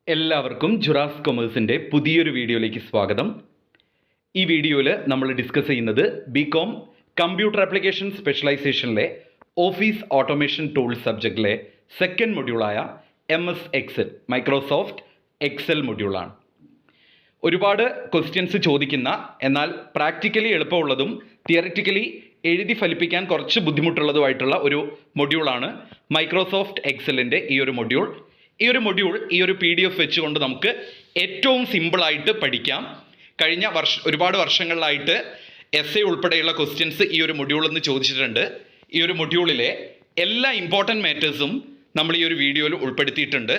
എല്ലാവർക്കും ജുറാസ് കൊമേഴ്സിൻ്റെ പുതിയൊരു വീഡിയോയിലേക്ക് സ്വാഗതം. ഈ വീഡിയോയിൽ നമ്മൾ ഡിസ്കസ് ചെയ്യുന്നത് ബികോം കമ്പ്യൂട്ടർ ആപ്ലിക്കേഷൻ സ്പെഷ്യലൈസേഷനിലെ ഓഫീസ് ഓട്ടോമേഷൻ ടൂൾ സബ്ജക്റ്റിലെ സെക്കൻഡ് മൊഡ്യൂളായ MS എക്സൽ, മൈക്രോസോഫ്റ്റ് എക്സൽ മൊഡ്യൂളാണ്. ഒരുപാട് ക്വസ്റ്റ്യൻസ് ചോദിക്കുന്ന എന്നാൽ പ്രാക്ടിക്കലി എളുപ്പമുള്ളതും തിയറിറ്റിക്കലി എഴുതി ഫലിപ്പിക്കാൻ കുറച്ച് ബുദ്ധിമുട്ടുള്ളതുമായിട്ടുള്ള ഒരു മൊഡ്യൂളാണ് മൈക്രോസോഫ്റ്റ് എക്സലിൻ്റെ ഈ ഒരു മൊഡ്യൂൾ. ഈ ഒരു PDF വെച്ചുകൊണ്ട് നമുക്ക് ഏറ്റവും സിമ്പിളായിട്ട് പഠിക്കാം. കഴിഞ്ഞ ഒരുപാട് വർഷങ്ങളിലായിട്ട് essay ഉൾപ്പെടെയുള്ള ക്വസ്റ്റ്യൻസ് ഈ ഒരു മൊഡ്യൂളിൽ നിന്ന് ചോദിച്ചിട്ടുണ്ട്. ഈ ഒരു മൊഡ്യൂളിലെ എല്ലാ ഇമ്പോർട്ടൻറ്റ് മാറ്റേഴ്സും നമ്മൾ ഈ ഒരു വീഡിയോയിൽ ഉൾപ്പെടുത്തിയിട്ടുണ്ട്.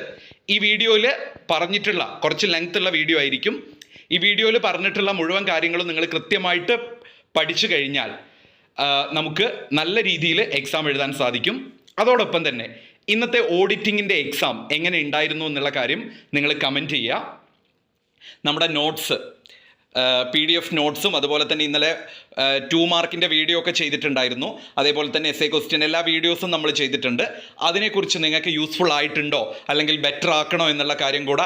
ഈ വീഡിയോയിൽ പറഞ്ഞിട്ടുള്ള കുറച്ച് ലെങ്ത് ഉള്ള വീഡിയോ ആയിരിക്കും. ഈ വീഡിയോയിൽ പറഞ്ഞിട്ടുള്ള മുഴുവൻ കാര്യങ്ങളും നിങ്ങൾ കൃത്യമായിട്ട് പഠിച്ചു കഴിഞ്ഞാൽ നമുക്ക് നല്ല രീതിയിൽ എക്സാം എഴുതാൻ സാധിക്കും. അതോടൊപ്പം തന്നെ ഇന്നത്തെ ഓഡിറ്റിങ്ങിൻ്റെ എക്സാം എങ്ങനെ ഉണ്ടായിരുന്നു എന്നുള്ള കാര്യം നിങ്ങൾ കമൻറ്റ് ചെയ്യുക. നമ്മുടെ നോട്ട്സ് PDF നോട്ട്സും അതുപോലെ തന്നെ ഇന്നലെ 2 മാർക്കിൻ്റെ വീഡിയോ ഒക്കെ ചെയ്തിട്ടുണ്ടായിരുന്നു. അതേപോലെ തന്നെ essay ക്വസ്റ്റ്യൻ എല്ലാ വീഡിയോസും നമ്മൾ ചെയ്തിട്ടുണ്ട്. അതിനെക്കുറിച്ച് നിങ്ങൾക്ക് യൂസ്ഫുൾ ആയിട്ടുണ്ടോ അല്ലെങ്കിൽ ബെറ്റർ ആക്കണോ എന്നുള്ള കാര്യം കൂടെ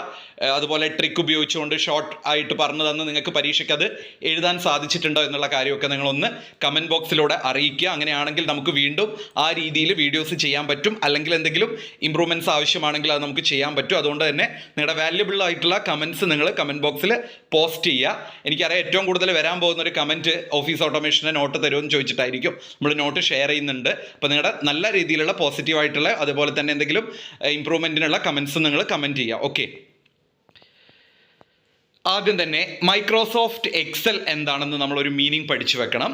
അതുപോലെ ട്രിക്ക് ഉപയോഗിച്ചുകൊണ്ട് ഷോർട്ട് ആയിട്ട് പറഞ്ഞു തന്ന് നിങ്ങൾക്ക് പരീക്ഷയ്ക്ക് അത് എഴുതാൻ സാധിച്ചിട്ടുണ്ടോ എന്നുള്ള കാര്യമൊക്കെ നിങ്ങളൊന്ന് കമൻറ്റ് ബോക്സിലൂടെ അറിയിക്കുക. അങ്ങനെയാണെങ്കിൽ നമുക്ക് വീണ്ടും ആ രീതിയിൽ വീഡിയോസ് ചെയ്യാൻ പറ്റും. അല്ലെങ്കിൽ എന്തെങ്കിലും ഇമ്പ്രൂവ്മെൻറ്റ്സ് ആവശ്യമാണെങ്കിൽ അത് നമുക്ക് ചെയ്യാൻ പറ്റും. അതുകൊണ്ട് തന്നെ നിങ്ങളുടെ വാല്യുബിൾ ആയിട്ടുള്ള കമൻറ്റ്സ് നിങ്ങൾ കമൻറ്റ് ബോക്സിൽ പോസ്റ്റ് ചെയ്യുക. എനിക്കറിയാം ഏറ്റവും കൂടുതൽ വരാൻ പോകുന്ന ഒരു കമൻറ്റ് ഓഫീസ് ഓട്ടോമേഷൻ്റെ നോട്ട് തരുമെന്ന് ചോദിച്ചിട്ടായിരിക്കും. നമ്മൾ നോട്ട് ഷെയർ ചെയ്യുന്നുണ്ട്. അപ്പോൾ നിങ്ങളുടെ നല്ല രീതിയിലുള്ള പോസിറ്റീവായിട്ടുള്ള അതുപോലെ തന്നെ എന്തെങ്കിലും ഇമ്പ്രൂവ്മെൻറ്റിനുള്ള കമൻറ്റ്സ് നിങ്ങൾ കമൻറ്റ് ചെയ്യുക. ഓക്കെ, ആദ്യം തന്നെ മൈക്രോസോഫ്റ്റ് എക്സൽ എന്താണെന്ന് നമ്മളൊരു മീനിങ് പഠിച്ചു വെക്കണം.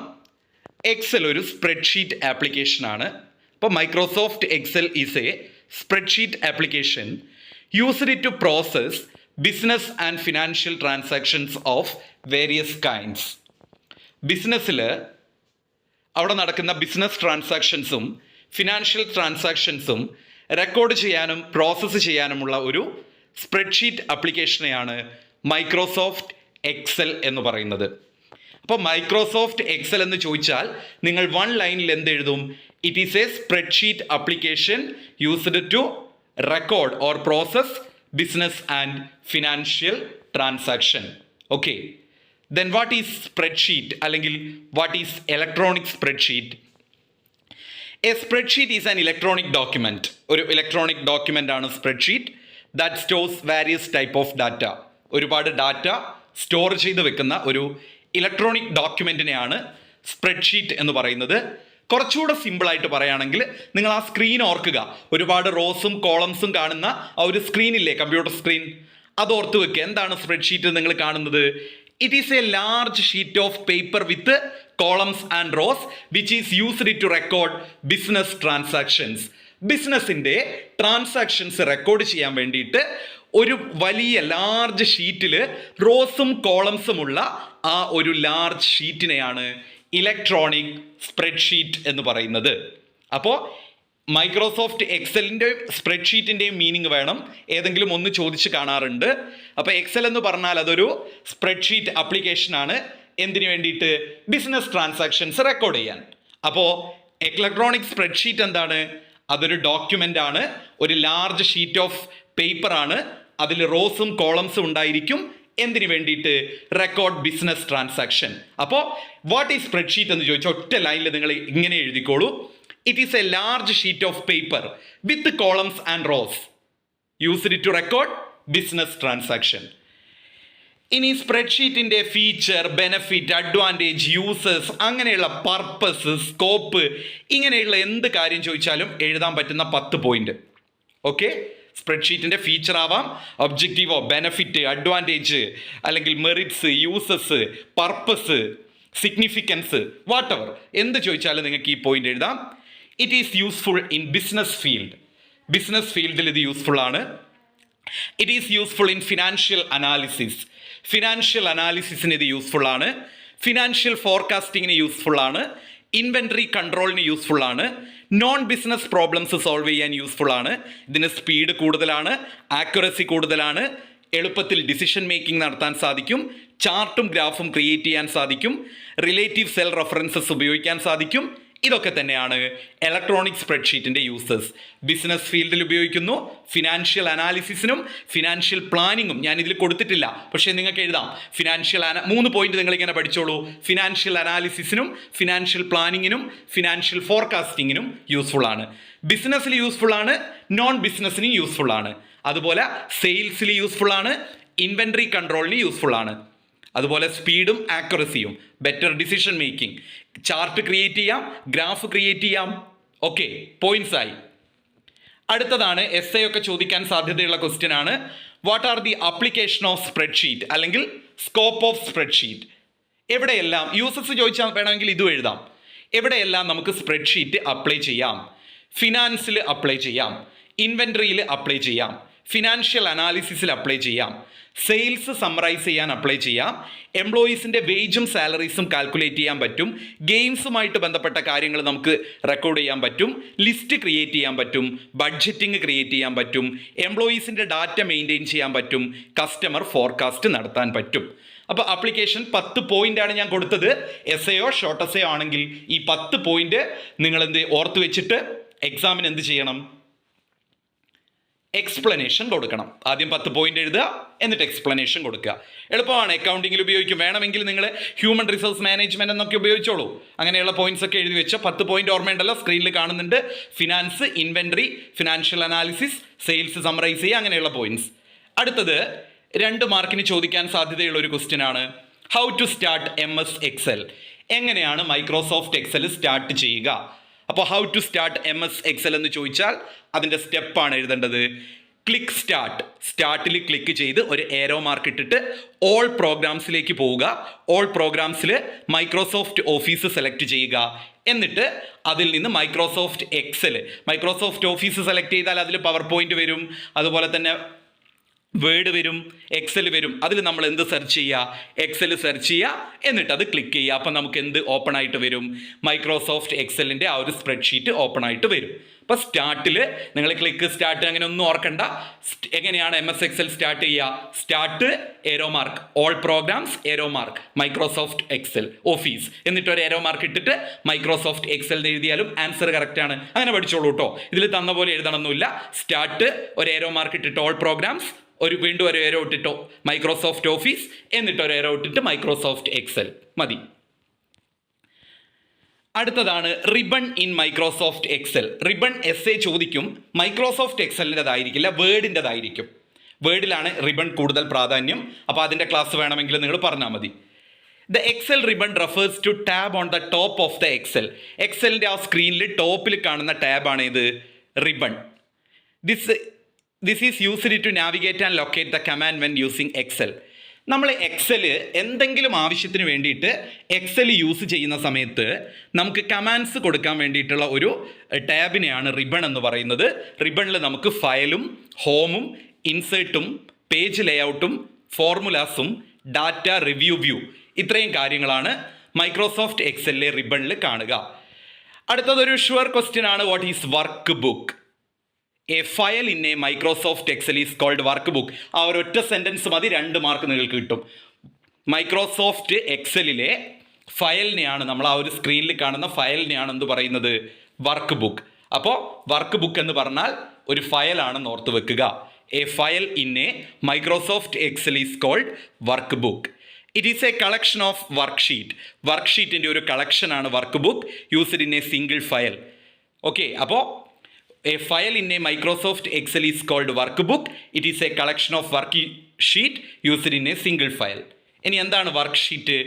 എക്സൽ ഒരു സ്പ്രെഡ്ഷീറ്റ് ആപ്ലിക്കേഷനാണ്. അപ്പോൾ Microsoft Excel is a spreadsheet application used to process business and financial transactions of various kinds. ബിസിനസ്സിൽ അവിടെ നടക്കുന്ന ബിസിനസ് ട്രാൻസാക്ഷൻസും ഫിനാൻഷ്യൽ ട്രാൻസാക്ഷൻസും റെക്കോർഡ് ചെയ്യാനും പ്രോസസ്സ് ചെയ്യാനുമുള്ള ഒരു സ്പ്രെഡ്ഷീറ്റ് ആപ്ലിക്കേഷനെയാണ് മൈക്രോസോഫ്റ്റ് എക്സൽ എന്ന് പറയുന്നത്. അപ്പോൾ മൈക്രോസോഫ്റ്റ് എക്സൽ എന്ന് ചോദിച്ചാൽ നിങ്ങൾ 1 ലൈനിൽ എന്ത് എഴുതും? It is a spreadsheet application used to record or process business and financial transaction. Okay, then what is spreadsheet അല്ലെങ്കിൽ what is electronic spreadsheet? A spreadsheet is an electronic document. ഒരു electronic document ആണ് spreadsheet that stores various type of data. ഒരുപാട് data store ചെയ്ത് വെക്കുന്ന ഒരു electronic ഡോക്യുമെൻറ്റിനെയാണ് spreadsheet എന്ന് പറയുന്നത്. കുറച്ചുകൂടെ സിമ്പിളായിട്ട് പറയുകയാണെങ്കിൽ നിങ്ങൾ ആ സ്ക്രീൻ ഓർക്കുക. ഒരുപാട് റോസും കോളംസും കാണുന്ന ആ ഒരു സ്ക്രീനില്ലേ, കമ്പ്യൂട്ടർ സ്ക്രീൻ, അത് ഓർത്ത് വെക്കുക. എന്താണ് സ്പ്രെഡ്ഷീറ്റ് നിങ്ങൾ കാണുന്നത്? It is a large sheet of paper with columns and rows which is used to record business transactions. ബിസിനസ്സിൻ്റെ ട്രാൻസാക്ഷൻസ് റെക്കോർഡ് ചെയ്യാൻ വേണ്ടിയിട്ട് ഒരു വലിയ ലാർജ് ഷീറ്റിൽ റോസും കോളംസുമുള്ള ആ ഒരു ലാർജ് ഷീറ്റിനെയാണ് ഇലക്ട്രോണിക് സ്പ്രെഡ്ഷീറ്റ് എന്ന് പറയുന്നത്. അപ്പോൾ മൈക്രോസോഫ്റ്റ് എക്സലിൻ്റെ സ്പ്രെഡ്ഷീറ്റിൻ്റെയും മീനിങ് വേണം, ഏതെങ്കിലും ഒന്ന് ചോദിച്ച് കാണാറുണ്ട്. അപ്പോൾ എക്സൽ എന്ന് പറഞ്ഞാൽ അതൊരു സ്പ്രെഡ്ഷീറ്റ് ആപ്ലിക്കേഷനാണ്. എന്തിനു വേണ്ടിയിട്ട്? ബിസിനസ് ട്രാൻസാക്ഷൻസ് റെക്കോർഡ് ചെയ്യാൻ. അപ്പോൾ ഇലക്ട്രോണിക് സ്പ്രെഡ്ഷീറ്റ് എന്താണ്? അതൊരു ഡോക്യുമെൻ്റ് ആണ്, ഒരു ലാർജ് ഷീറ്റ് ഓഫ് പേപ്പറാണ്. അതിൽ റോസും കോളംസും ഉണ്ടായിരിക്കും. എന്തിനു വേണ്ടിയിട്ട്? Record business transaction. അപ്പോൾ വാട്ട് ഈസ് സ്പ്രെഡ്ഷീറ്റ് എന്ന് ചോദിച്ചാൽ ഒറ്റ ലൈനിൽ നിങ്ങൾ ഇങ്ങനെ എഴുതിക്കോളൂ. It is a large sheet of paper with columns and rows used to record business transaction. ഇനി സ്പ്രെഡ്ഷീറ്റിൻ്റെ ഫീച്ചർ, ബെനഫിറ്റ്, അഡ്വാൻറ്റേജ്, യൂസേഴ്സ്, അങ്ങനെയുള്ള പർപ്പസ്, സ്കോപ്പ്, ഇങ്ങനെയുള്ള എന്ത് കാര്യം ചോദിച്ചാലും എഴുതാൻ പറ്റുന്ന 10 പോയിന്റ്. ഓക്കെ, സ്പ്രെഡ്ഷീറ്റിൻ്റെ ഫീച്ചർ ആവാം, ഒബ്ജക്റ്റീവോ, ബെനഫിറ്റ്, അഡ്വാൻറ്റേജ്, അല്ലെങ്കിൽ merits, uses, purpose, significance, whatever എന്ത് ചോദിച്ചാലും നിങ്ങൾക്ക് ഈ പോയിന്റ് എഴുതാം. It is useful in business field. Business ഫീൽഡിൽ ഇത് യൂസ്ഫുൾ ആണ്. It is useful in financial analysis. Financial അനാലിസിസിന് ഇത് യൂസ്ഫുൾ ആണ്. ഫിനാൻഷ്യൽ ഫോർകാസ്റ്റിങ്ങിന് യൂസ്ഫുൾ ആണ്. ഇൻവെൻട്രി കൺട്രോളിന് യൂസ്ഫുൾ ആണ്. നോൺ ബിസിനസ് പ്രോബ്ലംസ് സോൾവ് ചെയ്യാൻ യൂസ്ഫുൾ ആണ്. ഇതിന് സ്പീഡ് കൂടുതലാണ്, ആക്യുറസി കൂടുതലാണ്, എളുപ്പത്തിൽ ഡിസിഷൻ മേക്കിംഗ് നടത്താൻ സാധിക്കും, ചാർട്ടും ഗ്രാഫും ക്രിയേറ്റ് ചെയ്യാൻ സാധിക്കും, റിലേറ്റീവ് സെൽ റെഫറൻസസ് ഉപയോഗിക്കാൻ സാധിക്കും. ഇതൊക്കെ തന്നെയാണ് ഇലക്ട്രോണിക് സ്പ്രെഡ്ഷീറ്റിൻ്റെ യൂസസ്. ബിസിനസ് ഫീൽഡിൽ ഉപയോഗിക്കുന്നു, ഫിനാൻഷ്യൽ അനാലിസിസിനും ഫിനാൻഷ്യൽ പ്ലാനിങ്ങും ഞാൻ ഇതിൽ കൊടുത്തിട്ടില്ല, പക്ഷേ നിങ്ങൾക്ക് എഴുതാം. ഫിനാൻഷ്യൽ 3 പോയിന്റ് നിങ്ങളിങ്ങനെ പഠിച്ചോളൂ. ഫിനാൻഷ്യൽ അനാലിസിസിനും ഫിനാൻഷ്യൽ പ്ലാനിങ്ങിനും ഫിനാൻഷ്യൽ ഫോർകാസ്റ്റിങ്ങിനും യൂസ്ഫുൾ ആണ്. ബിസിനസ്സിൽ യൂസ്ഫുൾ ആണ്, നോൺ ബിസിനസ്സിന് യൂസ്ഫുൾ ആണ്. അതുപോലെ സെയിൽസിൽ യൂസ്ഫുൾ ആണ്, ഇൻവെൻട്രി കൺട്രോളിന് യൂസ്ഫുൾ ആണ്. അതുപോലെ സ്പീഡും ആക്യുറസിയും, better decision making, chart create ചെയ്യാം, ഗ്രാഫ് ക്രിയേറ്റ് ചെയ്യാം. ഓക്കെ, പോയിന്റ്സ് ആയി. അടുത്തതാണ് എസ് എ ഒക്കെ ചോദിക്കാൻ സാധ്യതയുള്ള ക്വസ്റ്റ്യൻ ആണ്. What are the application of spreadsheet അല്ലെങ്കിൽ സ്കോപ്പ് ഓഫ് സ്പ്രെഡ്ഷീറ്റ്? എവിടെയെല്ലാം യൂസസ് ചോദിച്ചാൽ വേണമെങ്കിൽ ഇതും എഴുതാം. എവിടെയെല്ലാം നമുക്ക് സ്പ്രെഡ്ഷീറ്റ് അപ്ലൈ ചെയ്യാം? ഫിനാൻസിൽ അപ്ലൈ ചെയ്യാം, ഇൻവെൻട്രിയിൽ അപ്ലൈ ചെയ്യാം, ഫിനാൻഷ്യൽ അനാലിസിസിൽ അപ്ലൈ ചെയ്യാം, സെയിൽസ് സമ്മറൈസ് ചെയ്യാൻ അപ്ലൈ ചെയ്യാം, എംപ്ലോയീസിൻ്റെ വേജും സാലറീസും കാൽക്കുലേറ്റ് ചെയ്യാൻ പറ്റും, ഗെയിംസുമായിട്ട് ബന്ധപ്പെട്ട കാര്യങ്ങൾ നമുക്ക് റെക്കോർഡ് ചെയ്യാൻ പറ്റും, ലിസ്റ്റ് ക്രിയേറ്റ് ചെയ്യാൻ പറ്റും, ബഡ്ജറ്റിംഗ് ക്രിയേറ്റ് ചെയ്യാൻ പറ്റും, എംപ്ലോയീസിൻ്റെ ഡാറ്റ മെയിൻറ്റെയിൻ ചെയ്യാൻ പറ്റും, കസ്റ്റമർ ഫോർകാസ്റ്റ് നടത്താൻ പറ്റും. അപ്പോൾ ആപ്ലിക്കേഷൻ 10 പോയിൻ്റാണ് ഞാൻ കൊടുത്തത്. എസ് എയോ ഷോർട്ട് എസ് എയോ ആണെങ്കിൽ ഈ 10 പോയിന്റ് നിങ്ങൾ ഓർത്ത് വെച്ചിട്ട് എക്സാമിന് എന്ത് ചെയ്യണം? എക്സ്പ്ലനേഷൻ കൊടുക്കണം. ആദ്യം 10 പോയിന്റ് എഴുതുക, എന്നിട്ട് എക്സ്പ്ലനേഷൻ കൊടുക്കുക. എളുപ്പമാണ്, അക്കൗണ്ടിങ്ങിൽ ഉപയോഗിക്കും. വേണമെങ്കിൽ നിങ്ങൾ ഹ്യൂമൻ റിസോഴ്സ് മാനേജ്മെന്റ് എന്നൊക്കെ ഉപയോഗിച്ചോളൂ. അങ്ങനെയുള്ള പോയിന്റ്സ് ഒക്കെ എഴുതി വെച്ചോ. 10 പോയിന്റ് ഓർമ്മയുണ്ടല്ലോ, സ്ക്രീനിൽ കാണുന്നുണ്ട്. Finance, inventory, financial analysis, sales summarise ചെയ്യുക, അങ്ങനെയുള്ള പോയിന്റ്സ്. അടുത്തത് 2 മാർക്കിന് ചോദിക്കാൻ സാധ്യതയുള്ള ഒരു ക്വസ്റ്റ്യൻ ആണ്. How to start MS Excel? എങ്ങനെയാണ് മൈക്രോസോഫ്റ്റ് എക്സൽ സ്റ്റാർട്ട് ചെയ്യുക? അപ്പോൾ how to start MS Excel എന്ന് ചോദിച്ചാൽ അതിൻ്റെ സ്റ്റെപ്പാണ് എഴുതേണ്ടത്. Click start. സ്റ്റാർട്ടിൽ ക്ലിക്ക് ചെയ്ത് ഒരു ഏരോ മാർക്ക് ഇട്ടിട്ട് ഓൾ പ്രോഗ്രാംസിലേക്ക് പോവുക. ഓൾ പ്രോഗ്രാംസിൽ മൈക്രോസോഫ്റ്റ് ഓഫീസ് സെലക്ട് ചെയ്യുക. എന്നിട്ട് അതിൽ നിന്ന് Microsoft Excel, Microsoft office select ചെയ്താൽ അതിൽ പവർ പോയിന്റ് വരും, അതുപോലെ തന്നെ വേർഡ് വരും, എക്സൽ വരും. അതിൽ നമ്മൾ എന്ത് സെർച്ച് ചെയ്യുക? എക്സൽ സെർച്ച് ചെയ്യുക, എന്നിട്ട് അത് ക്ലിക്ക് ചെയ്യുക. അപ്പം നമുക്ക് എന്ത് ഓപ്പൺ ആയിട്ട് വരും? മൈക്രോസോഫ്റ്റ് എക്സലിൻ്റെ ആ ഒരു സ്പ്രെഡ്ഷീറ്റ് ഓപ്പൺ ആയിട്ട് വരും. അപ്പോൾ സ്റ്റാർട്ടിൽ നിങ്ങൾ ക്ലിക്ക് സ്റ്റാർട്ട് അങ്ങനെ ഒന്നും ഓർക്കണ്ട. എങ്ങനെയാണ് MS Excel സ്റ്റാർട്ട് ചെയ്യുക? Start arrow mark, all programs arrow mark, Microsoft Excel office, എന്നിട്ട് ഒരു ഏരോ മാർക്ക് ഇട്ടിട്ട് മൈക്രോസോഫ്റ്റ് എക്സൽ എന്ന് എഴുതിയാലും ആൻസർ കറക്റ്റ് ആണ്. അങ്ങനെ പഠിച്ചോളൂ കേട്ടോ. ഇതിൽ തന്ന പോലെ എഴുതണമെന്നില്ല. സ്റ്റാർട്ട് ഒരു ഏരോ മാർക്ക് ഇട്ടിട്ട് ഓൾ പ്രോഗ്രാംസ്, വീണ്ടും ഒരു ഏരോ ഇട്ടിട്ടോ മൈക്രോസോഫ്റ്റ് ഓഫീസ്, എന്നിട്ട് ഒരു ഏരോ ഇട്ടിട്ട് മൈക്രോസോഫ്റ്റ് എക്സൽ മതി. അടുത്തതാണ് ribbon in Microsoft Excel. Ribbon S ചോദിക്കും. മൈക്രോസോഫ്റ്റ് എക്സലിൻ്റെതായിരിക്കില്ല, വേർഡിൻ്റെതായിരിക്കും. വേർഡിലാണ് റിബൺ കൂടുതൽ പ്രാധാന്യം. അപ്പോൾ അതിൻ്റെ ക്ലാസ് വേണമെങ്കിൽ നിങ്ങൾ പറഞ്ഞാൽ മതി. The Excel ribbon refers to tab on the top of the Excel. എക്സലിൻ്റെ ആ സ്ക്രീനിൽ ടോപ്പിൽ കാണുന്ന ടാബാണ് ഇത് ribbon. This is used to navigate and locate the command when using Excel. നമ്മൾ എക്സൽ എന്തെങ്കിലും ആവശ്യത്തിന് വേണ്ടിയിട്ട് എക്സൽ യൂസ് ചെയ്യുന്ന സമയത്ത് നമുക്ക് കമാൻഡ്സ് കൊടുക്കാൻ വേണ്ടിയിട്ടുള്ള ഒരു ടാബിനെയാണ് റിബൺ എന്ന് പറയുന്നത്. റിബണിൽ നമുക്ക് ഫയലും ഹോമും ഇൻസേർട്ടും പേജ് ലേഔട്ടും ഫോർമുലാസും ഡാറ്റ റിവ്യൂ വ്യൂ, ഇത്രയും കാര്യങ്ങളാണ് മൈക്രോസോഫ്റ്റ് എക്സലിലെ റിബണിൽ കാണുക. അടുത്തതൊരു ഷുവർ ക്വസ്റ്റ്യൻ ആണ്. What is workbook? A file in a Microsoft Excel is called workbook. ആ ഒരൊറ്റ സെൻറ്റൻസ് മതി, 2 മാർക്ക് നിങ്ങൾക്ക് കിട്ടും. മൈക്രോസോഫ്റ്റ് എക്സലിലെ ഫയലിനെയാണ്, നമ്മൾ ആ ഒരു സ്ക്രീനിൽ കാണുന്ന ഫയലിനെയാണ് എന്ത് പറയുന്നത്? Workbook. അപ്പോൾ വർക്ക് ബുക്ക് എന്ന് പറഞ്ഞാൽ ഒരു ഫയലാണെന്ന് ഓർത്ത് വെക്കുക. A file in a Microsoft Excel is called workbook. It is a collection of worksheet. വർക്ക് ഷീറ്റിൻ്റെ ഒരു കളക്ഷനാണ് workbook, used in a single file. Okay, അപ്പോൾ a file in a Microsoft Excel is called workbook. It is a collection of worksheet used in a single file. ഇനി എന്താണ് worksheet?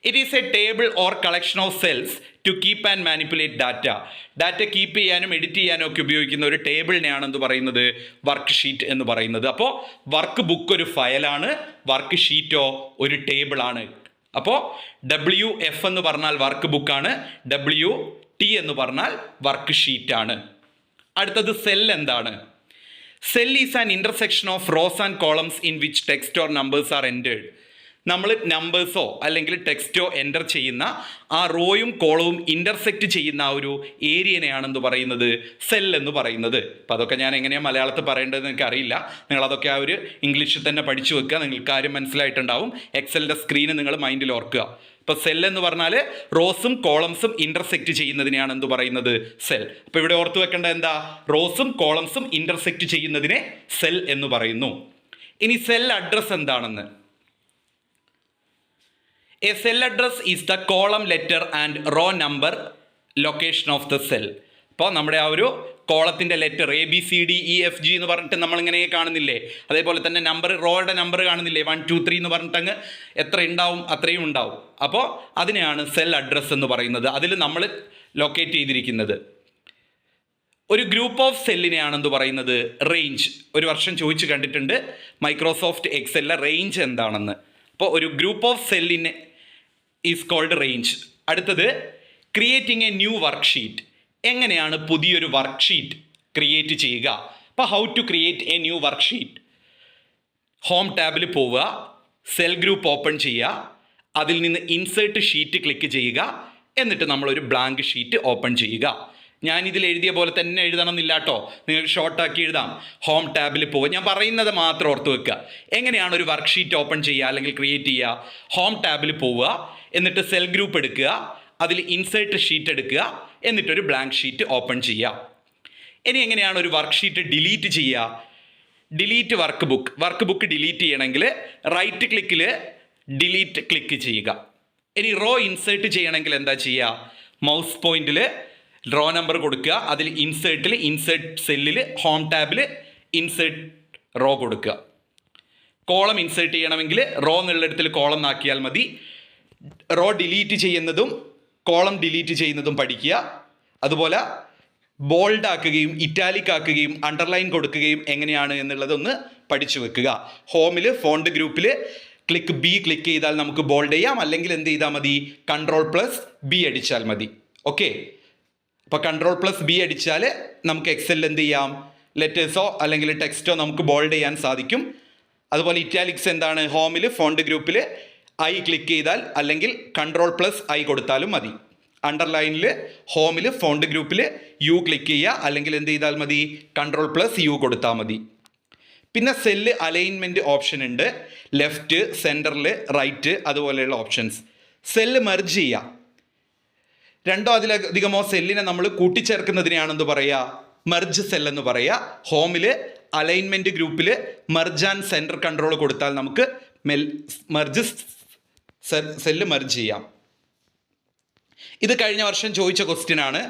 It is a table or collection of cells to keep and manipulate data. Data keep ചെയ്യാനും edit ചെയ്യാനും ഒക്കെ ഉപയോഗിക്കുന്ന ഒരു ടേബിളിനെയാണ് എന്ത് പറയുന്നത്? Work sheet എന്ന് പറയുന്നത്. അപ്പോൾ വർക്ക് ബുക്ക് ഒരു ഫയലാണ്, വർക്ക് ഷീറ്റോ ഒരു ടേബിളാണ്. അപ്പോൾ WF എന്ന് പറഞ്ഞാൽ വർക്ക് ബുക്കാണ്, WT എന്ന് പറഞ്ഞാൽ വർക്ക് ഷീറ്റാണ്. അടുത്തത് സെൽ എന്താണ്? Cell is an intersection of rows and columns in which text or numbers are entered. നമ്മൾ നമ്പേഴ്സോ അല്ലെങ്കിൽ ടെക്സ്റ്റോ എൻ്റർ ചെയ്യുന്ന ആ റോയും കോളവും ഇൻ്റർസെക്റ്റ് ചെയ്യുന്ന ആ ഒരു ഏരിയനെയാണെന്ന് പറയുന്നത് സെൽ എന്ന് പറയുന്നത്. അപ്പോൾ അതൊക്കെ ഞാൻ എങ്ങനെയാണ് മലയാളത്തിൽ പറയേണ്ടതെന്ന് എനിക്ക് അറിയില്ല. നിങ്ങളതൊക്കെ ആ ഒരു ഇംഗ്ലീഷിൽ തന്നെ പഠിച്ചു വെക്കുക. നിങ്ങൾക്ക് കാര്യം മനസ്സിലായിട്ടുണ്ടാവും. എക്സലിൻ്റെ സ്ക്രീന് നിങ്ങൾ മൈൻഡിൽ ഓർക്കുക. ഇപ്പോൾ സെൽ എന്ന് പറഞ്ഞാൽ റോസും കോളംസും ഇൻ്റർസെക്റ്റ് ചെയ്യുന്നതിനെയാണ് എന്ത് പറയുന്നത്? സെൽ. അപ്പോൾ ഇവിടെ ഓർത്ത് വെക്കേണ്ട എന്താ? റോസും കോളംസും ഇൻ്റർസെക്റ്റ് ചെയ്യുന്നതിനെ സെൽ എന്ന് പറയുന്നു. ഇനി സെൽ അഡ്രസ് എന്താണെന്ന്. A cell address is the column letter and row number location of the cell. അപ്പോൾ നമ്മുടെ ആ ഒരു കോളത്തിൻ്റെ ലെറ്റർ ABCDEFG എന്ന് പറഞ്ഞിട്ട് നമ്മളിങ്ങനെ കാണുന്നില്ലേ, അതേപോലെ തന്നെ നമ്പർ, റോയുടെ നമ്പർ കാണുന്നില്ലേ, 1 2 3 എന്ന് പറഞ്ഞിട്ട് അങ്ങ് എത്ര ഉണ്ടാവും അത്രയും ഉണ്ടാവും. അപ്പോൾ അതിനെയാണ് സെൽ അഡ്രസ് എന്ന് പറയുന്നത്. അതിൽ നമ്മൾ ലൊക്കേറ്റ് ചെയ്തിരിക്കുന്നത് ഒരു ഗ്രൂപ്പ് ഓഫ് സെല്ലിനെയാണെന്ന് പറയുന്നത് റേഞ്ച്. ഒരു വർഷം ചോദിച്ചു കണ്ടിട്ടുണ്ട് മൈക്രോസോഫ്റ്റ് എക്സലിലെ റേഞ്ച് എന്താണെന്ന്. അപ്പോൾ ഒരു ഗ്രൂപ്പ് ഓഫ് സെല്ലിനെ ഈസ് കോൾഡ് റേഞ്ച്. അടുത്തത് ക്രിയേറ്റിംഗ് എ ന്യൂ വർക്ക്ഷീറ്റ്. എങ്ങനെയാണ് പുതിയൊരു വർക്ക്ഷീറ്റ് ക്രിയേറ്റ് ചെയ്യുക? അപ്പോൾ how to create a new worksheet. Home ടാബിൽ പോവുക, സെൽ ഗ്രൂപ്പ് ഓപ്പൺ ചെയ്യുക, അതിൽ നിന്ന് ഇൻസേർട്ട് ഷീറ്റ് ക്ലിക്ക് ചെയ്യുക, എന്നിട്ട് നമ്മളൊരു ബ്ലാങ്ക് ഷീറ്റ് ഓപ്പൺ ചെയ്യുക. ഞാനിതിൽ എഴുതിയ പോലെ തന്നെ എഴുതണം എന്നില്ല കേട്ടോ, നിങ്ങൾക്ക് ഷോർട്ടാക്കി എഴുതാം. ഹോം ടാബിൽ പോവുക, ഞാൻ പറയുന്നത് മാത്രം ഓർത്ത് വെക്കുക. എങ്ങനെയാണ് ഒരു വർക്ക്ഷീറ്റ് ഓപ്പൺ ചെയ്യുക അല്ലെങ്കിൽ ക്രിയേറ്റ് ചെയ്യുക? ഹോം ടാബിൽ പോവുക, എന്നിട്ട് സെൽ ഗ്രൂപ്പ് എടുക്കുക, അതിൽ ഇൻസേർട്ട് ഷീറ്റ് എടുക്കുക, എന്നിട്ടൊരു ബ്ലാങ്ക് ഷീറ്റ് ഓപ്പൺ ചെയ്യുക. ഇനി എങ്ങനെയാണ് ഒരു വർക്ക്ഷീറ്റ് ഡിലീറ്റ് ചെയ്യുക? ഡിലീറ്റ് വർക്ക് ബുക്ക് ഡിലീറ്റ് ചെയ്യണമെങ്കിൽ റൈറ്റ് ക്ലിക്കിൽ ഡിലീറ്റ് ക്ലിക്ക് ചെയ്യുക. ഇനി റോ ഇൻസേർട്ട് ചെയ്യണമെങ്കിൽ എന്താ ചെയ്യുക? മൗസ് പോയിന്റിൽ റോ നമ്പർ കൊടുക്കുക, അതിൽ ഇൻസേർട്ടിൽ ഇൻസേർട്ട് സെല്ലിൽ ഹോം ടാബിൽ ഇൻസേർട്ട് റോ കൊടുക്കുക. കോളം ഇൻസേർട്ട് ചെയ്യണമെങ്കിൽ റോ എന്നുള്ളിടത്തിൽ കോളം ആക്കിയാൽ മതി. റോ ഡിലീറ്റ് ചെയ്യുന്നതും കോളം ഡിലീറ്റ് ചെയ്യുന്നതും പഠിക്കുക. അതുപോലെ ബോൾഡ് ആക്കുകയും ഇറ്റാലിക് ആക്കുകയും അണ്ടർലൈൻ കൊടുക്കുകയും എങ്ങനെയാണ് എന്നുള്ളതൊന്ന് പഠിച്ചു വെക്കുക. ഹോമിൽ ഫോണ്ട് ഗ്രൂപ്പിൽ ക്ലിക്ക് ചെയ്താൽ നമുക്ക് ബോൾഡ് ചെയ്യാം, അല്ലെങ്കിൽ എന്ത് ചെയ്താൽ മതി? Ctrl+B അടിച്ചാൽ മതി. ഓക്കെ, അപ്പോൾ Ctrl+B അടിച്ചാൽ നമുക്ക് എക്സലിൽ എന്ത് ചെയ്യാം? ലെറ്റേഴ്സോ അല്ലെങ്കിൽ ടെക്സ്റ്റോ നമുക്ക് ബോൾഡ് ചെയ്യാൻ സാധിക്കും. അതുപോലെ ഇറ്റാലിക്സ് എന്താണ്? ഹോമിൽ ഫോണ്ട് ഗ്രൂപ്പിൽ ഐ ക്ലിക്ക് ചെയ്താൽ അല്ലെങ്കിൽ Ctrl+I കൊടുത്താലും മതി. അണ്ടർലൈനിൽ ഹോമിൽ ഫോണ്ട് ഗ്രൂപ്പിൽ യു ക്ലിക്ക് ചെയ്യുക, അല്ലെങ്കിൽ എന്ത് ചെയ്താൽ മതി? Ctrl+U കൊടുത്താൽ മതി. പിന്നെ സെല്ല് അലൈൻമെൻറ്റ് ഓപ്ഷൻ ഉണ്ട്, ലെഫ്റ്റ്, സെൻറ്ററിൽ, റൈറ്റ്, അതുപോലെയുള്ള ഓപ്ഷൻസ്. സെല്ല് മെർജ് ചെയ്യുക, രണ്ടോ അതിലധികമോ സെല്ലിനെ നമ്മൾ കൂട്ടിച്ചേർക്കുന്നതിനെയാണെന്ന് പറയുക മെർജ് സെൽ എന്ന് പറയുക. ഹോമിൽ അലൈൻമെൻറ്റ് ഗ്രൂപ്പിൽ മെർജ് ആൻഡ് സെൻറ്റർ കൺട്രോൾ കൊടുത്താൽ നമുക്ക് സെല്ല് മെർജ് ചെയ്യാം. ഇത് കഴിഞ്ഞ വർഷം ചോദിച്ച ക്വസ്റ്റ്യൻ ആണ്.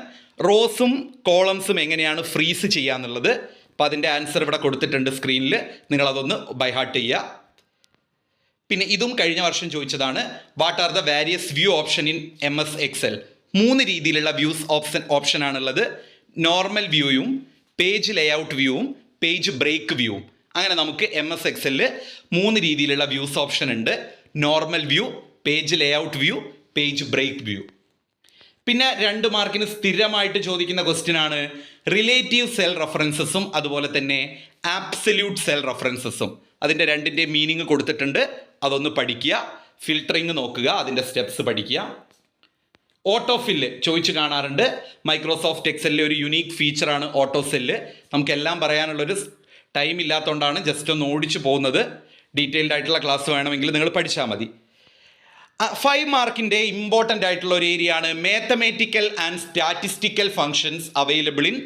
റോസും കോളംസും എങ്ങനെയാണ് ഫ്രീസ് ചെയ്യുക എന്നുള്ളത്. അപ്പോൾ അതിൻ്റെ ആൻസർ ഇവിടെ കൊടുത്തിട്ടുണ്ട് സ്ക്രീനിൽ, നിങ്ങളതൊന്ന് ബൈഹാർട്ട് ചെയ്യുക. പിന്നെ ഇതും കഴിഞ്ഞ വർഷം ചോദിച്ചതാണ്. What are the various view option in MS Excel? 3 രീതിയിലുള്ള വ്യൂസ് ഓപ്ഷനാണുള്ളത്. നോർമൽ വ്യൂയും, പേജ് ലേഔട്ട് വ്യൂവും, പേജ് ബ്രേക്ക് വ്യൂവും. അങ്ങനെ നമുക്ക് MS Excelൽ 3 രീതിയിലുള്ള വ്യൂസ് ഓപ്ഷൻ ഉണ്ട്. Normal view, page layout view, page break view. പിന്നെ 2 മാർക്കിന് സ്ഥിരമായിട്ട് ചോദിക്കുന്ന ക്വസ്റ്റ്യൻ ആണ് റിലേറ്റീവ് സെൽ റെഫറൻസസും അതുപോലെ തന്നെ ആബ്സല്യൂട്ട് സെൽ റെഫറൻസസും. അതിൻ്റെ 2ൻ്റെ മീനിങ് കൊടുത്തിട്ടുണ്ട്, അതൊന്ന് പഠിക്കുക. ഫിൽട്ടറിങ് നോക്കുക, അതിൻ്റെ സ്റ്റെപ്സ് പഠിക്കുക. ഓട്ടോ ഫില്ല് ചോദിച്ച് കാണാറുണ്ട്. മൈക്രോസോഫ്റ്റ് എക്സലിലെ ഒരു യുണീക്ക് ഫീച്ചറാണ് ഓട്ടോ സെല്ല്. നമുക്കെല്ലാം പറയാനുള്ളൊരു ടൈം ഇല്ലാത്തതുകൊണ്ടാണ് ജസ്റ്റ് ഒന്ന് ഓടിച്ചു പോകുന്നത്. ഡീറ്റെയിൽഡ് ആയിട്ടുള്ള ക്ലാസ് വേണമെങ്കിൽ നിങ്ങൾ പഠിച്ചാൽ മതി. 5 മാർക്കിൻ്റെ ഇമ്പോർട്ടൻ്റ് ആയിട്ടുള്ള ഒരു ഏരിയ ആണ് mathematical and statistical functions available in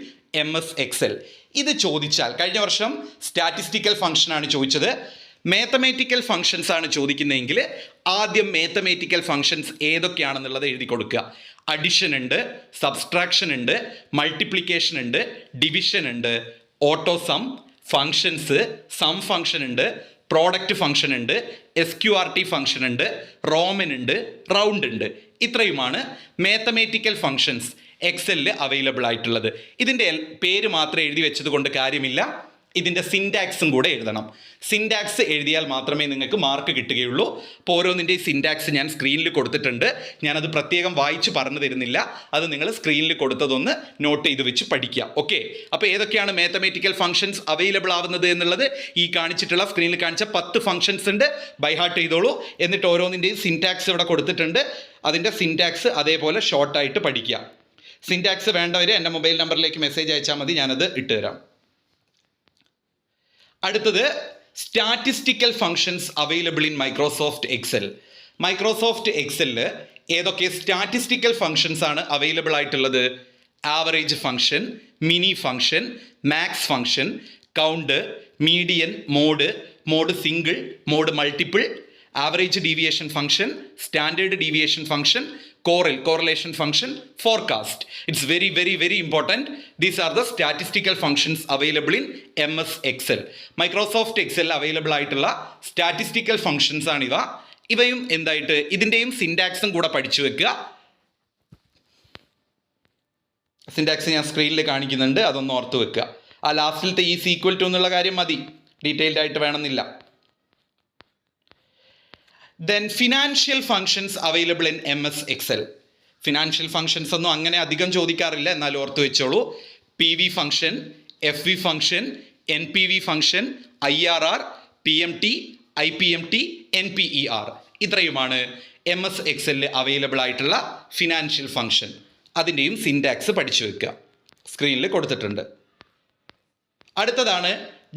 MS Excel. ഇത് ചോദിച്ചാൽ, കഴിഞ്ഞ വർഷം സ്റ്റാറ്റിസ്റ്റിക്കൽ ഫങ്ഷനാണ് ചോദിച്ചത്, മാത്തമാറ്റിക്കൽ ഫങ്ഷൻസ് ആണ് ചോദിക്കുന്നതെങ്കിൽ ആദ്യം മാത്തമാറ്റിക്കൽ ഫങ്ഷൻസ് ഏതൊക്കെയാണെന്നുള്ളത് എഴുതി കൊടുക്കുക. അഡിഷൻ ഉണ്ട്, സബ്സ്ട്രാക്ഷൻ ഉണ്ട്, മൾട്ടിപ്ലിക്കേഷൻ ഉണ്ട്, ഡിവിഷൻ ഉണ്ട്, auto sum, functions, sum function ഉണ്ട്, പ്രോഡക്റ്റ് ഫങ്ഷൻ ഉണ്ട്, SQRT ഫങ്ഷൻ ഉണ്ട്, റോമൻ ഉണ്ട്, റൗണ്ട് ഉണ്ട്. ഇത്രയുമാണ് മാത്തമാറ്റിക്കൽ ഫങ്ഷൻസ് എക്സലിൽ അവൈലബിൾ ആയിട്ടുള്ളത്. ഇതിൻ്റെ പേര് മാത്രം എഴുതി വെച്ചത് കൊണ്ട് കാര്യമില്ല. ഇതിൻ്റെ സിൻറ്റാക്സും കൂടെ എഴുതണം. സിൻറ്റാക്സ് എഴുതിയാൽ മാത്രമേ നിങ്ങൾക്ക് മാർക്ക് കിട്ടുകയുള്ളൂ. അപ്പോൾ ഓരോന്നിൻ്റെയും സിൻറ്റാക്സ് ഞാൻ സ്ക്രീനിൽ കൊടുത്തിട്ടുണ്ട്. ഞാനത് പ്രത്യേകം വായിച്ച് പറഞ്ഞു തരുന്നില്ല. അത് നിങ്ങൾ സ്ക്രീനിൽ കൊടുത്തതൊന്ന് നോട്ട് ചെയ്ത് വെച്ച് പഠിക്കുക. ഓക്കെ, അപ്പോൾ ഏതൊക്കെയാണ് മാത്തമാറ്റിക്കൽ ഫംഗ്ഷൻസ് അവൈലബിൾ ആവുന്നത് എന്നുള്ളത് ഈ കാണിച്ചിട്ടുള്ള സ്ക്രീനിൽ കാണിച്ച 10 ഫംഗ്ഷൻസ് ഉണ്ട്. ബൈ ഹാർട്ട് ചെയ്തോളൂ. എന്നിട്ട് ഓരോന്നിൻ്റെയും സിൻറ്റാക്സ് ഇവിടെ കൊടുത്തിട്ടുണ്ട്. അതിൻ്റെ സിൻറ്റാക്സ് അതേപോലെ ഷോർട്ടായിട്ട് പഠിക്കുക. സിൻറ്റാക്സ് വേണ്ടവർ എൻ്റെ മൊബൈൽ നമ്പറിലേക്ക് മെസ്സേജ് അയച്ചാൽ മതി, ഞാനത് ഇട്ടുതരാം. അടുത്തത് statistical functions available in Microsoft Excel. Microsoft എക്സലിൽ ഏതൊക്കെ സ്റ്റാറ്റിസ്റ്റിക്കൽ ഫംഗ്ഷൻസ് ആണ് അവൈലബിൾ ആയിട്ടുള്ളത്? Average function, mini function, max function, count, median, mode single, mode multiple, average deviation function, standard deviation function, correlation function, forecast. It's very, very, very important. These are the statistical functions available in MS Excel. Microsoft Excel available ആയിട്ടുള്ള statistical functions ആണിവ. ഇവയും എന്തായിട്ട് ഇതിൻ്റെയും സിൻറ്റാക്സും കൂടെ പഠിച്ചു വെക്കുക. Syntax ഞാൻ സ്ക്രീനിൽ കാണിക്കുന്നുണ്ട്, അതൊന്ന് ഓർത്ത് വെക്കുക. ആ ലാസ്റ്റിലത്തെ ഈക്വൽ ടു എന്നുള്ള കാര്യം മതി, ഡീറ്റെയിൽഡ് ആയിട്ട് വേണമെന്നില്ല. Then financial functions available in MS Excel. Financial functions ഒന്നും അങ്ങനെ അധികം ചോദിക്കാറില്ല, എന്നാലും ഓർത്ത് വെച്ചോളൂ. PV function, FV function, NPV function, IRR, PMT, IPMT, NPER, ഇത്രയുമാണ് MS Excelൽ അവൈലബിൾ ആയിട്ടുള്ള ഫിനാൻഷ്യൽ ഫംഗ്ഷൻ. അതിൻ്റെയും സിൻറ്റാക്സ് പഠിച്ചു വെക്കുക, സ്ക്രീനിൽ കൊടുത്തിട്ടുണ്ട്. അടുത്തതാണ്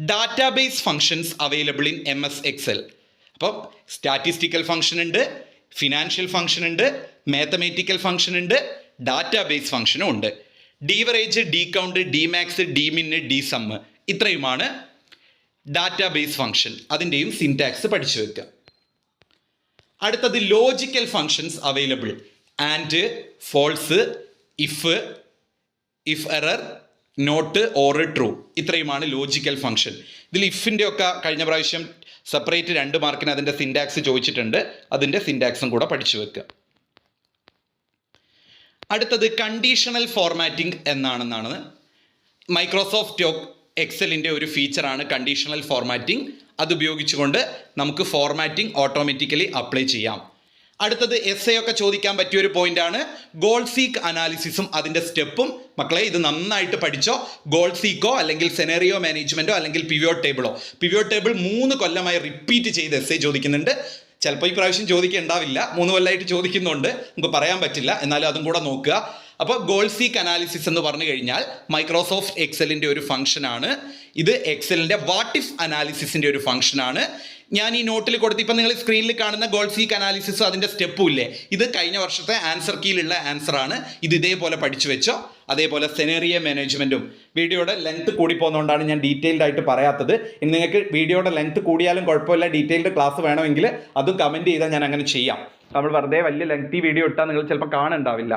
database functions available in MS Excel. അപ്പം സ്റ്റാറ്റിസ്റ്റിക്കൽ ഫംഗ്ഷൻ ഉണ്ട്, ഫിനാൻഷ്യൽ ഫംഗ്ഷൻ ഉണ്ട്, മാത്തമാറ്റിക്കൽ ഫംഗ്ഷൻ ഉണ്ട്, ഡാറ്റാബേസ് ഫംഗ്ഷനും ഉണ്ട്. Daverage, D count, D max, D min, D sum, ഇത്രയുമാണ് ഡാറ്റാബേസ് ഫംഗ്ഷൻ. അതിൻ്റെയും സിൻറ്റാക്സ് പഠിച്ചു വെക്കുക. അടുത്തത് logical functions available. And, false, if error, not, or, true, ഇത്രയുമാണ് ലോജിക്കൽ ഫംഗ്ഷൻ. ഇതിൽ ഇഫിൻ്റെ ഒക്കെ കഴിഞ്ഞ പ്രാവശ്യം സെപ്പറേറ്റ് 2 മാർക്കിന് അതിൻ്റെ സിൻറ്റാക്സ് ചോദിച്ചിട്ടുണ്ട്. അതിൻ്റെ സിൻറ്റാക്സും കൂടെ പഠിച്ചു വെക്കുക. അടുത്തത് കണ്ടീഷണൽ ഫോർമാറ്റിംഗ് എന്നാണ്. മൈക്രോസോഫ്റ്റ് എക്സലിൻ്റെ ഒരു ഫീച്ചറാണ് കണ്ടീഷണൽ ഫോർമാറ്റിംഗ്. അതുപയോഗിച്ചുകൊണ്ട് നമുക്ക് ഫോർമാറ്റിംഗ് ഓട്ടോമാറ്റിക്കലി അപ്ലൈ ചെയ്യാം. അടുത്തത് എസ് ഒക്കെ ചോദിക്കാൻ പറ്റിയൊരു പോയിന്റാണ് ഗോൾ സീക്ക് അനാലിസിസും അതിൻ്റെ സ്റ്റെപ്പും. മക്കളെ ഇത് നന്നായിട്ട് പഠിച്ചോ. ഗോൾ സീക്കോ അല്ലെങ്കിൽ സെനറിയോ മാനേജ്മെൻറ്റോ അല്ലെങ്കിൽ പിവോട്ട് ടേബിൾ 3 കൊല്ലമായി റിപ്പീറ്റ് ചെയ്ത് എസ് ചോദിക്കുന്നുണ്ട്. ചിലപ്പോൾ ഈ പ്രാവശ്യം ചോദിക്കേണ്ടാവില്ല, 3 കൊല്ലമായിട്ട് ചോദിക്കുന്നുണ്ട്, നമുക്ക് പറയാൻ പറ്റില്ല, എന്നാലും അതും കൂടെ നോക്കുക. അപ്പോൾ ഗോൾ സീക്ക് അനാലിസിസ് എന്ന് പറഞ്ഞു കഴിഞ്ഞാൽ മൈക്രോസോഫ്റ്റ് എക്സലിൻ്റെ ഒരു ഫംഗ്ഷനാണ്. ഇത് എക്സലിൻ്റെ വാട്ട് ഇഫ് അനാലിസിസിൻ്റെ ഒരു ഫംഗ്ഷനാണ്. ഞാൻ ഈ നോട്ടിൽ കൊടുത്ത് ഇപ്പം നിങ്ങൾ സ്ക്രീനിൽ കാണുന്ന ഗോൾ സീക്ക് അനാലിസിസും അതിൻ്റെ സ്റ്റെപ്പും ഇല്ലേ, ഇത് കഴിഞ്ഞ വർഷത്തെ ആൻസർ കീയിലുള്ള ആൻസറാണ്. ഇത് ഇതേപോലെ പഠിച്ചു വെച്ചോ. അതേപോലെ സെനറിയോ മാനേജ്മെൻറ്റും. വീഡിയോയുടെ ലെങ്ത് കൂടി പോകുന്നതുകൊണ്ടാണ് ഞാൻ ഡീറ്റെയിൽഡ് ആയിട്ട് പറയാത്തത്. ഇനി നിങ്ങൾക്ക് വീഡിയോയുടെ ലെങ്ത് കൂടിയാലും കുഴപ്പമില്ല, ഡീറ്റെയിൽഡ് ക്ലാസ് വേണമെങ്കിൽ അതും കമൻറ്റ് ചെയ്താൽ ഞാൻ അങ്ങനെ ചെയ്യാം. നമ്മൾ വെറുതെ വലിയ ലെങ്തി വീഡിയോ ഇട്ടാൽ നിങ്ങൾ ചിലപ്പോൾ കാണുന്നുണ്ടാവില്ല.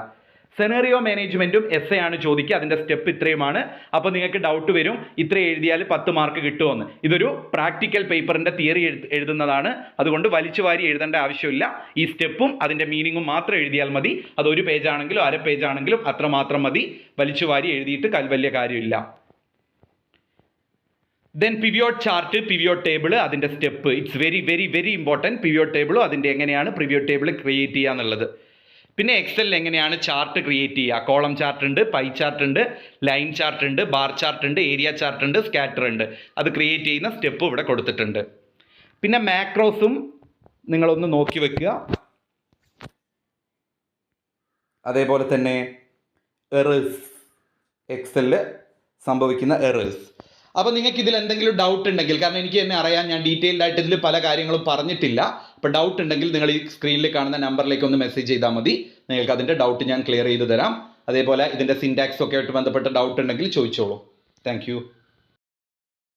സെനറിയോ മാനേജ്മെൻറ്റും എസ് ആണ് ചോദിക്കുക. അതിൻ്റെ സ്റ്റെപ്പ് ഇത്രയുമാണ്. അപ്പോൾ നിങ്ങൾക്ക് ഡൗട്ട് വരും, ഇത്ര എഴുതിയാൽ 10 മാർക്ക് കിട്ടുമെന്ന്. ഇതൊരു പ്രാക്ടിക്കൽ പേപ്പറിൻ്റെ തിയറി എഴുതുന്നതാണ്. അതുകൊണ്ട് വലിച്ചു വാരി എഴുതേണ്ട ആവശ്യമില്ല. ഈ സ്റ്റെപ്പും അതിൻ്റെ മീനിങ്ങും മാത്രം എഴുതിയാൽ മതി. അത് 1 പേജാണെങ്കിലും 1/2 പേജാണെങ്കിലും അത്രമാത്രം മതി. വലിച്ചു വാരി എഴുതിയിട്ട് വലിയ കാര്യമില്ല. Then pivot chart, pivot table, അതിൻ്റെ step. It's very very very important. Pivot ടേബിളും അതിൻ്റെ എങ്ങനെയാണ് പിവിയോട്ട് ടേബിൾ ക്രിയേറ്റ് ചെയ്യുക എന്നുള്ളത്. പിന്നെ എക്സലിൽ എങ്ങനെയാണ് ചാർട്ട് ക്രിയേറ്റ് ചെയ്യുക. കോളം ചാർട്ട് ഉണ്ട്, പൈ ചാർട്ട് ഉണ്ട്, ലൈൻ ചാർട്ട് ഉണ്ട്, ബാർ ചാർട്ട് ഉണ്ട്, ഏരിയ ചാർട്ട് ഉണ്ട്, സ്കാറ്റർ ഉണ്ട്. അത് ക്രിയേറ്റ് ചെയ്യുന്ന സ്റ്റെപ്പ് ഇവിടെ കൊടുത്തിട്ടുണ്ട്. പിന്നെ മാക്രോസും നിങ്ങളൊന്ന് നോക്കി വെക്കുക. അതേപോലെ തന്നെ എറേഴ്സ്, എക്സലിൽ സംഭവിക്കുന്ന എറേഴ്സ്. അപ്പോൾ നിങ്ങൾക്ക് ഇതിൽ എന്തെങ്കിലും ഡൗട്ട് ഉണ്ടെങ്കിൽ, കാരണം എനിക്ക് തന്നെ അറിയാം ഞാൻ ഡീറ്റെയിൽഡ് ആയിട്ട് ഇതിൽ പല കാര്യങ്ങളും പറഞ്ഞിട്ടില്ല. അപ്പോൾ ഡൗട്ട് ഉണ്ടെങ്കിൽ നിങ്ങൾ ഈ സ്ക്രീനിൽ കാണുന്ന നമ്പറിലേക്ക് ഒന്ന് മെസ്സേജ് ചെയ്താൽ മതി. നിങ്ങൾക്ക് അതിൻ്റെ ഡൗട്ട് ഞാൻ ക്ലിയർ ചെയ്ത് തരാം. അതേപോലെ ഇതിൻ്റെ സിൻറ്റാക്സ് ഒക്കെ ആയിട്ട് ബന്ധപ്പെട്ട ഡൗട്ട് ഉണ്ടെങ്കിൽ ചോദിച്ചോളൂ. താങ്ക്